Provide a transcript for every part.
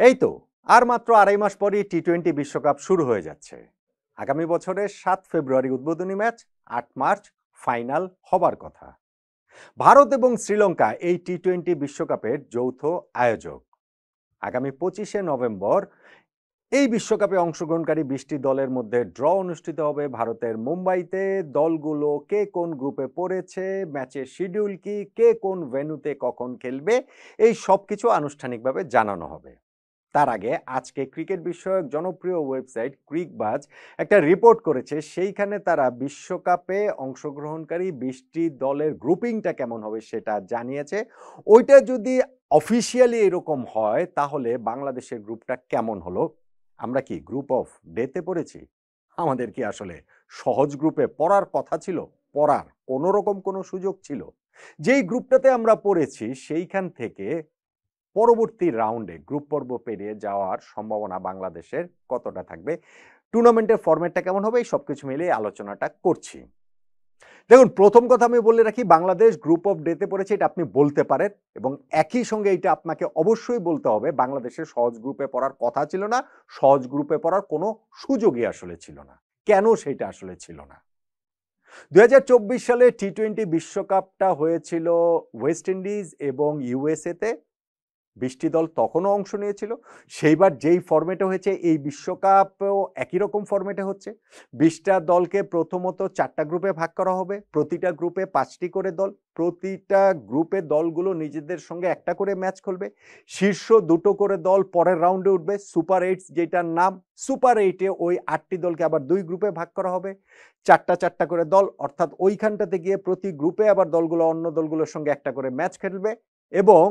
এই তো আর মাত্র আড়াই মাস পরই টি-20 বিশ্বকাপ শুরু হয়ে যাচ্ছে। আগামী বছরের 7 ফেব্রুয়ারি উদ্বোধনী ম্যাচ, 8 মার্চ ফাইনাল হবার কথা। ভারত এবং শ্রীলঙ্কা এই টি-20 বিশ্বকাপের যৌথ আয়োজক। আগামী 25শে নভেম্বর এই বিশ্বকাপে অংশগ্রহণকারী 20টি দলের মধ্যে ড্র অনুষ্ঠিত হবে ভারতের মুম্বাইতে। দলগুলো কে কোন গ্রুপে পড়েছে, ম্যাচের শিডিউল কি, কে কোন ভেন্যুতে কখন খেলবে, এই সবকিছু আনুষ্ঠানিকভাবে জানানো হবে। তার আগে আজকে ক্রিকেট বিষয়ক জনপ্রিয় ওয়েবসাইট ক্রিকবাজ একটা রিপোর্ট করেছে, সেইখানে তারা বিশ্বকাপে অংশগ্রহণকারী 20টি দলের গ্রুপিংটা কেমন হবে সেটা জানিয়েছে। ওইটা যদি অফিসিয়ালি এরকম হয় তাহলে বাংলাদেশের গ্রুপটা কেমন হলো? আমরা কি গ্রুপ অফ ডেতে পড়েছি? আমাদের কি আসলে সহজ গ্রুপে পড়ার কথা ছিল? পড়ার কোনো রকম কোনো সুযোগ ছিল? যেই গ্রুপটাতে আমরা পড়েছি সেইখান থেকে পরবর্তী রাউন্ডে গ্রুপ পর্ব পেরিয়ে যাওয়ার সম্ভাবনা বাংলাদেশের কতটা থাকবে, টুর্নামেন্টের ফরম্যাটটা কেমন হবে, এই সবকিছু মিলিয়ে আলোচনাটা করছি। দেখুন, প্রথম কথা আমি বলে রাখি, বাংলাদেশ গ্রুপ অফ ডেতে পড়েছে এটা আপনি বলতে পারেন, এবং একই সঙ্গে এটা আপনাকে অবশ্যই বলতে হবে বাংলাদেশের সহজ গ্রুপে পড়ার কথা ছিল না, সহজ গ্রুপে পড়ার কোনো সুযোগই আসলে ছিল না। কেন সেটা আসলে ছিল না? 2024 সালে টি-20 বিশ্বকাপটা হয়েছিল ওয়েস্ট ইন্ডিজ এবং ইউএসএ তে। 20টি দল তখনও অংশ নিয়েছিল। সেইবার যেই ফরম্যাটে হয়েছে এই বিশ্বকাপেও একই রকম ফরম্যাটে হচ্ছে। 20টা দলকে প্রথমত 4টা গ্রুপে ভাগ করা হবে। প্রতিটা গ্রুপে 5টি করে দল। প্রতিটা গ্রুপে দলগুলো নিজেদের সঙ্গে একটা করে ম্যাচ খেলবে। শীর্ষ 2টো করে দল পরের রাউন্ডে উঠবে। সুপার 8 যেটার নাম, সুপার 8-এ ওই 8টি দলকে আবার 2 গ্রুপে ভাগ করা হবে। 4টা করে দল, অর্থাৎ ওইখানটাতে গিয়ে প্রতি গ্রুপে আবার দলগুলো অন্য দলগুলোর সঙ্গে একটা করে ম্যাচ খেলবে, এবং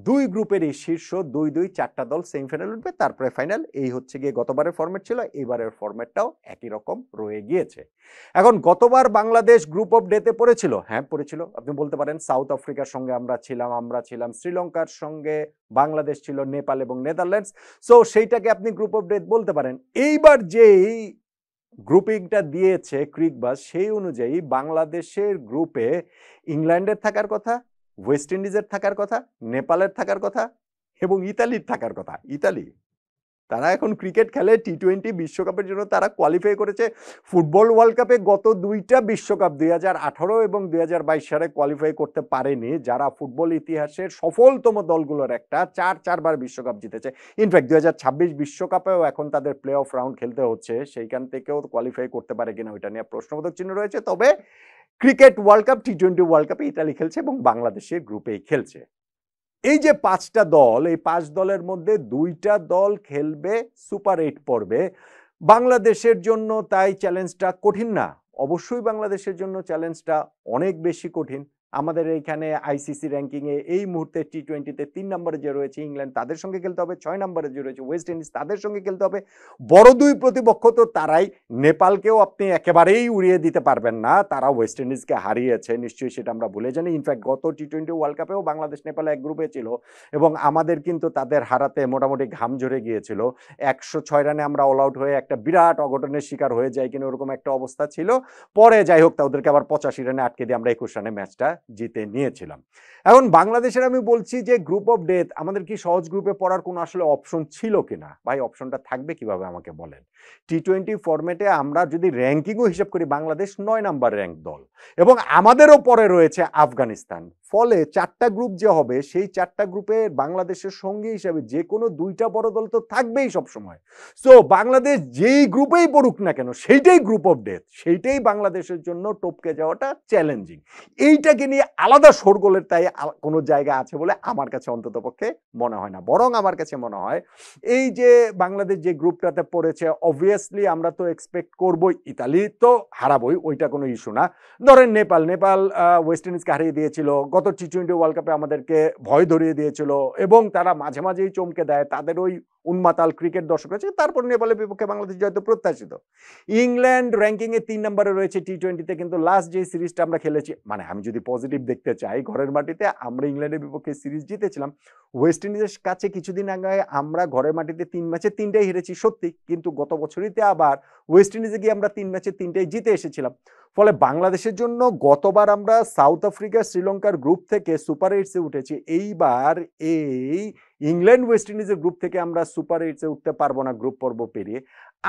2 গ্রুপেরই শীর্ষ 2 4টা দল সেমিফাইনাল উঠবে, তারপরে ফাইনাল। এই হচ্ছে গিয়ে গতবারের ফরম্যাট ছিল, এবারের ফরম্যাটটাও একই রকম রয়ে গিয়েছে। এখন গতবার বাংলাদেশ গ্রুপ অফ ডেতে পড়েছিল, হ্যাঁ পড়েছিল। আপনি বলতে পারেন সাউথ আফ্রিকার সঙ্গে আমরা ছিলাম, শ্রীলঙ্কার সঙ্গে বাংলাদেশ ছিল, নেপাল এবং নেদারল্যান্ডস। সো সেইটাকে আপনি গ্রুপ অফ ডেথ বলতে পারেন। এইবার যেই গ্রুপিংটা দিয়েছে ক্রিকবাস, সেই অনুযায়ী বাংলাদেশের গ্রুপে ইংল্যান্ডের থাকার কথা, ওয়েস্ট ইন্ডিজের থাকার কথা, নেপালের থাকার কথা এবং ইতালির থাকার কথা। ইতালি, তারা এখন ক্রিকেট খেলে, টি-20 বিশ্বকাপের জন্য তারা কোয়ালিফাই করেছে। ফুটবল ওয়ার্ল্ড কাপে গত 2টা বিশ্বকাপ 2018 এবং 2022 সালে কোয়ালিফাই করতে পারেনি, যারা ফুটবল ইতিহাসের সফলতম দলগুলোর একটা, 4বার বিশ্বকাপ জিতেছে। ইনফ্যাক্ট 2026 বিশ্বকাপেও এখন তাদের প্লে অফ রাউন্ড খেলতে হচ্ছে, সেইখান থেকেও কোয়ালিফাই করতে পারে কিনা ওইটা নিয়ে প্রশ্নবোধক চিহ্ন রয়েছে। তবে ক্রিকেট ওয়ার্ল্ড কাপ, টি-20 ওয়ার্ল্ড কাপে ইতালি খেলছে এবং বাংলাদেশের গ্রুপেই খেলছে। এই যে 5টা দল, এই 5 দলের মধ্যে 2টা দল খেলবে সুপার 8 পর্বে। বাংলাদেশের জন্য তাই চ্যালেঞ্জটা কঠিন না? অবশ্যই বাংলাদেশের জন্য চ্যালেঞ্জটা অনেক বেশি কঠিন। আমাদের এইখানে আইসিসি র্যাঙ্কিংয়ে এই মুহূর্তে টি-20-তে 3 নম্বরে যে রয়েছে ইংল্যান্ড, তাদের সঙ্গে খেলতে হবে। 6 নম্বরে যে রয়েছে ওয়েস্ট ইন্ডিজ, তাদের সঙ্গে খেলতে হবে। বড় 2 প্রতিপক্ষ তো তারাই। নেপালকেও আপনি একেবারেই উড়িয়ে দিতে পারবেন না, তারা ওয়েস্ট ইন্ডিজকে হারিয়েছে, নিশ্চয়ই সেটা আমরা ভুলে জানি। ইনফ্যাক্ট গত টি-20 ওয়ার্ল্ড কাপেও বাংলাদেশ নেপাল এক গ্রুপে ছিল, এবং আমাদের কিন্তু তাদের হারাতে মোটামুটি ঘাম ঝরে গিয়েছিল। 106 রানে আমরা অল আউট হয়ে একটা বিরাট অঘটনের শিকার হয়ে যাই কিনা ওরকম একটা অবস্থা ছিল। পরে যাই হোক, ওদেরকে আবার 85 রানে আটকে দিয়ে আমরা 21 রানে ম্যাচটা জিতে নিয়েছিলাম। এখন বাংলাদেশের আমি বলছি যে গ্রুপ অফ ডেথ, আমাদের কি সহজ গ্রুপে পড়ার কোনো আসলে অপশন ছিল কিনা? ভাই, অপশনটা থাকবে কিভাবে আমাকে বলেন? টি-20 ফরম্যাটে আমরা যদি র্যাঙ্কিংও হিসাব করি, বাংলাদেশ 9 নাম্বার র্যাঙ্ক দল, এবং আমাদেরও পরে রয়েছে আফগানিস্তান। ফলে 4টা গ্রুপ যে হবে, সেই 4টা গ্রুপে বাংলাদেশের সঙ্গী হিসাবে যে কোনো 2টা বড় দল তো থাকবেই সবসময়। সো বাংলাদেশ যেই গ্রুপেই পড়ুক না কেন, সেইটাই গ্রুপ অফ ডেথ, সেইটাই বাংলাদেশের জন্য টপকে যাওয়াটা চ্যালেঞ্জিং। এইটাকে নিয়ে আলাদা শোরগোলের তাই কোনো জায়গা আছে বলে আমার কাছে অন্তত পক্ষে মনে হয় না। বরং আমার কাছে মনে হয় এই যে বাংলাদেশ যে গ্রুপটাতে পড়েছে, অবভিয়াসলি আমরা তো এক্সপেক্ট করবই ইতালি তো হারাবই, ওইটা কোনো ইস্যু না। ধরেন নেপাল ওয়েস্ট ইন্ডিজকে হারিয়ে দিয়েছিল, গত টি-20 ওয়ার্ল্ড কাপে আমাদেরকে ভয় ধরিয়ে দিয়েছিল, এবং তারা মাঝে মাঝেই চমকে দেয়, তাদের ওই উন্মাতাল ক্রিকেট দর্শক রয়েছে, তারপর নেপালের বিপক্ষে বাংলাদেশ জয়তো প্রত্যাশিত। ইংল্যান্ড র্যাঙ্কিংয়ে 3 নম্বরে রয়েছে টি-20-তে, কিন্তু লাস্ট যে সিরিজটা আমরা খেলেছি, মানে আমি যদি পজিটিভ দেখতে চাই, ঘরের মাটিতে আমরা ইংল্যান্ডের বিপক্ষে সিরিজ জিতেছিলাম। ওয়েস্ট ইন্ডিজের কাছে কিছুদিন আগে আমরা ঘরের মাটিতে 3 ম্যাচে 3টাই হেরেছি সত্যি, কিন্তু গত বছরইতে আবার ওয়েস্ট ইন্ডিজে গিয়ে আমরা 3 ম্যাচে 3টাই জিতে এসেছিলাম। ফলে বাংলাদেশের জন্য গতবার আমরা সাউথ আফ্রিকা, শ্রীলঙ্কার গ্রুপ থেকে সুপার 8-এ উঠেছি, এইবার এই ইংল্যান্ড ওয়েস্ট ইন্ডিজের গ্রুপ থেকে আমরা সুপার এইটসে উঠতে পারবো না গ্রুপ পর্ব পেরিয়ে,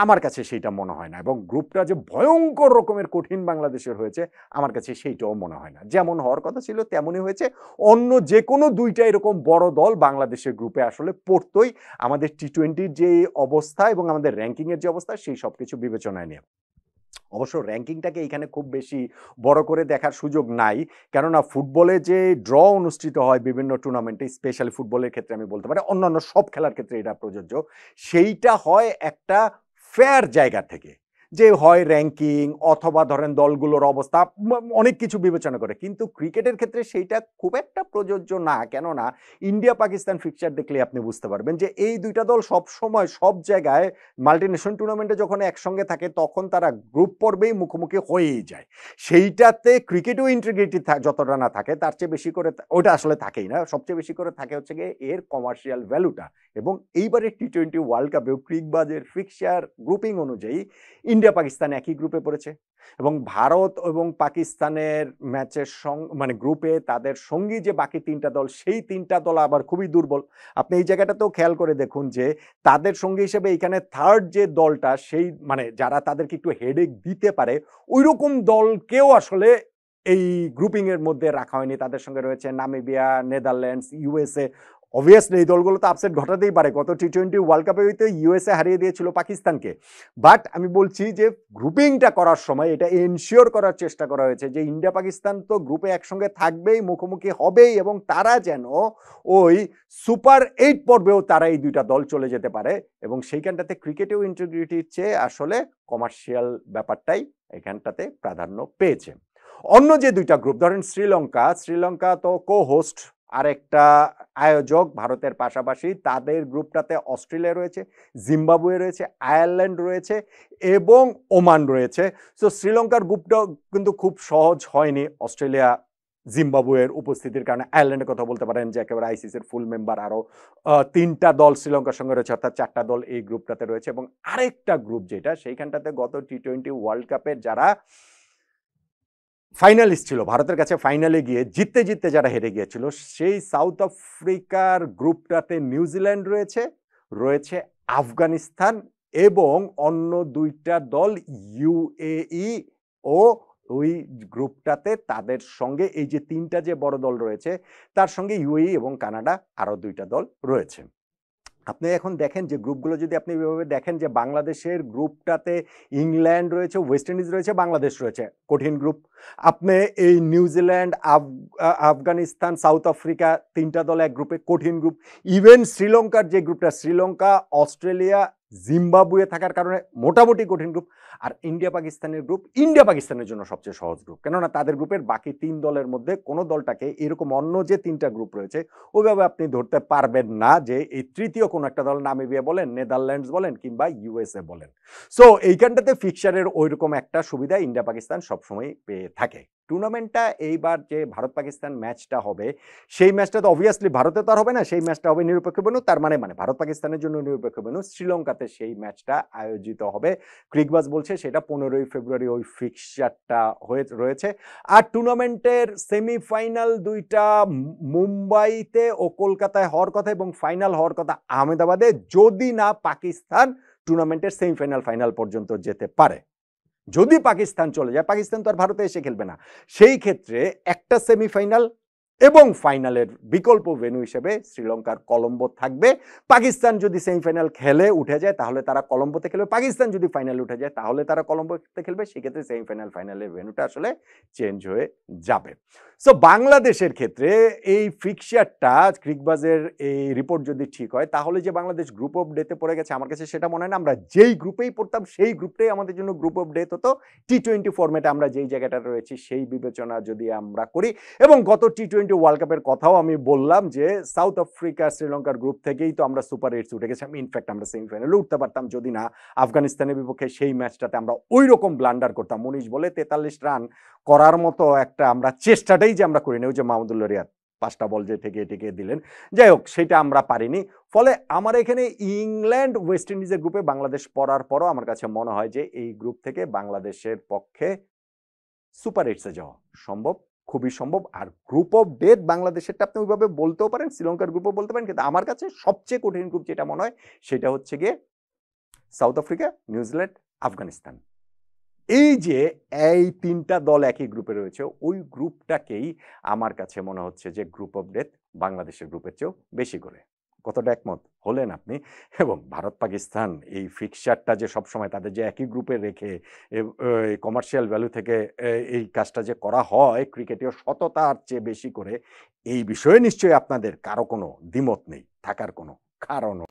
আমার কাছে সেইটা মনে হয় না। এবং গ্রুপটা যে ভয়ঙ্কর রকমের কঠিন বাংলাদেশের হয়েছে, আমার কাছে সেইটাও মনে হয় না। যেমন হওয়ার কথা ছিল তেমনই হয়েছে। অন্য যে কোনো দুইটা এরকম বড় দল বাংলাদেশের গ্রুপে আসলে পড়তোই, আমাদের টি-20-র যে অবস্থা এবং আমাদের র্যাঙ্কিংয়ের যে অবস্থা সেই সব কিছু বিবেচনায় নিয়ে। অবশ্য র্যাঙ্কিংটাকে এখানে খুব বেশি বড় করে দেখার সুযোগ নাই, কেননা ফুটবলে যে ড্র অনুষ্ঠিত হয় বিভিন্ন টুর্নামেন্টে, স্পেশালি ফুটবলের ক্ষেত্রে আমি বলতে পারি, অন্যান্য সব খেলার ক্ষেত্রে এটা প্রযোজ্য, সেইটা হয় একটা ফেয়ার জায়গা থেকে, যে হয় র্যাঙ্কিং অথবা ধরেন দলগুলোর অবস্থা, অনেক কিছু বিবেচনা করে। কিন্তু ক্রিকেটের ক্ষেত্রে সেইটা খুব একটা প্রযোজ্য না, কেননা ইন্ডিয়া পাকিস্তান ফিকচার দেখলে আপনি বুঝতে পারবেন যে এই দুইটা দল সব সময় সব জায়গায় মাল্টিনেশন টুর্নামেন্টে যখন একসঙ্গে থাকে তখন তারা গ্রুপ পর্বেই মুখোমুখি হয়েই যায়। সেইটাতে ক্রিকেটেও ইন্টিগ্রিটি যতটা না থাকে তার চেয়ে বেশি করে, ওটা আসলে থাকেই না, সবচেয়ে বেশি করে থাকে হচ্ছে গিয়ে এর কমার্শিয়াল ভ্যালুটা। এবং এইবারের টি-20 ওয়ার্ল্ড কাপেও ক্রিকবাজের ফিক্সচার গ্রুপিং অনুযায়ী ইন্ডিয়া পাকিস্তান একই গ্রুপে পড়েছে, এবং ভারত এবং পাকিস্তানের ম্যাচের মানে গ্রুপে তাদের সঙ্গী যে বাকি তিনটা দল, সেই তিনটা দল আবার খুবই দুর্বল। আপনি এই জায়গাটাতেও খেয়াল করে দেখুন যে তাদের সঙ্গী হিসেবে এখানে থার্ড যে দলটা, সেই মানে যারা তাদেরকে একটু হেডেক দিতে পারে, ওই রকম দলকেও আসলে এই গ্রুপিং এর মধ্যে রাখা হয়নি। তাদের সঙ্গে রয়েছে নামিবিয়া, নেদারল্যান্ডস, ইউএসএ। অবভিয়াসলি এই দলগুলো তো আপসেট ঘটাতেই পারে, গত টি-20 ওয়ার্ল্ড কাপে হইতে ইউএসএ হারিয়ে দিয়েছিল পাকিস্তানকে। বাট আমি বলছি যে গ্রুপিংটা করার সময় এটা এনশিওর করার চেষ্টা করা হয়েছে যে ইন্ডিয়া পাকিস্তান তো গ্রুপে একসঙ্গে থাকবেই, মুখোমুখি হবেই, এবং তারা যেন ওই সুপার 8 পর্বেও তারা এই দুইটা দল চলে যেতে পারে। এবং সেইখানটাতে ক্রিকেটেও ইন্টিগ্রিটির চেয়ে আসলে কমার্শিয়াল ব্যাপারটাই এখানটাতে প্রাধান্য পেয়েছে। অন্য যে দুইটা গ্রুপ, ধরেন শ্রীলঙ্কা তো কো হোস্ট আরেকটা আয়োজক ভারতের পাশাপাশি, তাদের গ্রুপটাতে অস্ট্রেলিয়া রয়েছে, জিম্বাবুয়ে রয়েছে, আয়ারল্যান্ড রয়েছে এবং ওমান রয়েছে। সো শ্রীলঙ্কার গ্রুপটাও কিন্তু খুব সহজ হয়নি অস্ট্রেলিয়া জিম্বাবুয়ের উপস্থিতির কারণে। আয়ারল্যান্ডের কথা বলতে পারেন যে একেবারে আইসিসির ফুল মেম্বার আরো তিনটা দল শ্রীলঙ্কার সঙ্গে রয়েছে, অর্থাৎ চারটা দল এই গ্রুপটাতে রয়েছে। এবং আরেকটা গ্রুপ যেটা, সেইখানটাতে গত টি-20 ওয়ার্ল্ড কাপের যারা ফাইনালিস্ট ছিল, ভারতের কাছে ফাইনালে গিয়ে জিততে জিততে যারা হেরে গিয়েছিল, সেই সাউথ আফ্রিকার গ্রুপটাতে নিউজিল্যান্ড রয়েছে আফগানিস্তান, এবং অন্য দুইটা দল ইউএই ও ওই গ্রুপটাতে তাদের সঙ্গে এই যে তিনটা যে বড় দল রয়েছে তার সঙ্গে ইউএই এবং কানাডা আরো দুইটা দল রয়েছে। আপনি এখন দেখেন যে গ্রুপগুলো যদি আপনি এভাবে দেখেন যে বাংলাদেশের গ্রুপটাতে ইংল্যান্ড রয়েছে, ওয়েস্ট ইন্ডিজ রয়েছে, বাংলাদেশ রয়েছে, কঠিন গ্রুপ। আপনি এই নিউজিল্যান্ড, আফগানিস্তান, সাউথ আফ্রিকা তিনটা দল এক গ্রুপে, কঠিন গ্রুপ। ইভেন শ্রীলঙ্কার যে গ্রুপটা, শ্রীলঙ্কা, অস্ট্রেলিয়া, জিম্বাবুয়ে থাকার কারণে মোটামুটি কঠিন গ্রুপ। আর ইন্ডিয়া পাকিস্তানের গ্রুপ, ইন্ডিয়া পাকিস্তানের জন্য সবচেয়ে সহজ গ্রুপ, কেননা তাদের গ্রুপের বাকি তিন দলের মধ্যে কোনো দলটাকে এরকম অন্য যে তিনটা গ্রুপ রয়েছে ওইভাবে আপনি ধরতে পারবেন না যে এই তৃতীয় কোনো একটা দল, নামিবিয়া বলেন, নেদারল্যান্ডস বলেন কিংবা ইউএসএ বলেন। সো এইখানটাতে ফিক্সারের ওইরকম একটা সুবিধা ইন্ডিয়া পাকিস্তান সবসময় পেয়ে থাকে। টুর্নামেন্টটা এইবার যে ভারত পাকিস্তান ম্যাচটা হবে, সেই ম্যাচটা তো অবভিয়াসলি ভারতে তো আর হবে না, সেই ম্যাচটা হবে নিরপেক্ষ ভেন্যু। তার মানে ভারত পাকিস্তানের জন্য নিরপেক্ষ ভেন্যু শ্রীলঙ্কাতে সেই ম্যাচটা আয়োজিত হবে। ক্রিকবাজ বলছে সেটা 15ই ফেব্রুয়ারি ওই ফিক্সচারটা রয়েছে। আর টুর্নামেন্টের সেমিফাইনাল দুইটা মুম্বাইতে ও কলকাতায় হওয়ার কথা, এবং ফাইনাল হওয়ার কথা আহমেদাবাদে, যদি না পাকিস্তান টুর্নামেন্টের সেমিফাইনাল ফাইনাল পর্যন্ত যেতে পারে। যদি পাকিস্তান চলে যায়, পাকিস্তান তো আর ভারতে এসে খেলবে না, সেই ক্ষেত্রে একটা সেমিফাইনাল এবং ফাইনালের বিকল্প ভেন্যু হিসেবে শ্রীলঙ্কার কলম্বো থাকবে। পাকিস্তান যদি সেমিফাইনাল খেলে উঠে যায় তাহলে তারা কলম্বোতে খেলবে, পাকিস্তান যদি ফাইনালে উঠে যায় তাহলে তারা কলম্বোতে খেলবে। সেক্ষেত্রে সেমিফাইনাল ফাইনালের ভেন্যুটা আসলে চেঞ্জ হয়ে যাবে। সো বাংলাদেশের ক্ষেত্রে এই ফিক্সচারটা, ক্রিকবাজের এই রিপোর্ট যদি ঠিক হয়, তাহলে যে বাংলাদেশ গ্রুপ অফ ডেতে পড়ে গেছে, আমার কাছে সেটা মনে হয় না। আমরা যেই গ্রুপেই পড়তাম সেই গ্রুপটাই আমাদের জন্য গ্রুপ অফ ডেথ হতো। টি-20 ফরম্যাটে আমরা যেই জায়গাটা রয়েছি সেই বিবেচনা যদি আমরা করি, এবং গত টি-20 ওয়ার্ল্ড কাপের কথাও আমি বললাম যে সাউথ আফ্রিকা, শ্রীলঙ্কার গ্রুপ থেকেই তো আমরা সুপার 8 উঠে গেছি। ইনফ্যাক্ট আমরা সেমিফাইনালে উঠতে পারতাম যদি না আফগানিস্তানের বিপক্ষে সেই ম্যাচটাতে আমরা ওই রকম ব্লান্ডার করতাম। 19 বলে 43 রান করার মতো একটা আমরা চেষ্টাটাই যে আমরা করিনি, ওই যে মাহমুদুল্লাহ রিয়াদ 5টা বল যে ঠেকিয়ে দিলেন, যাই হোক সেটা আমরা পারিনি। ফলে আমার এখানে ইংল্যান্ড ওয়েস্ট ইন্ডিজের গ্রুপে বাংলাদেশ পড়ার পরও আমার কাছে মনে হয় যে এই গ্রুপ থেকে বাংলাদেশের পক্ষে সুপার 8 যাওয়া সম্ভব খুবই সম্ভব। আর গ্রুপ অফ ডেথ বাংলাদেশেরটা আপনি ওইভাবে বলতেও পারেন, শ্রীলঙ্কার গ্রুপও বলতে পারেন, কিন্তু আমার কাছে সবচেয়ে কঠিন গ্রুপ যেটা মনে হয় সেটা হচ্ছে গিয়ে সাউথ আফ্রিকা, নিউজিল্যান্ড, আফগানিস্তান। এই যে এই ৩টা দল একই গ্রুপে রয়েছে, ওই গ্রুপটাকেই আমার কাছে মনে হচ্ছে যে গ্রুপ অফ ডেথ বাংলাদেশের গ্রুপের চেয়েও বেশি করে। কতটা একমত হলেন আপনি? এবং ভারত পাকিস্তান এই ফিক্সচারটা যে সবসময় তাদের যে একই গ্রুপে রেখে কমার্শিয়াল ভ্যালু থেকে এই কাজটা যে করা হয় ক্রিকেটীয় সততার চেয়ে বেশি করে, এই বিষয়ে নিশ্চয়ই আপনাদের কারো কোনো দ্বিমত নেই, থাকার কোনো কারণও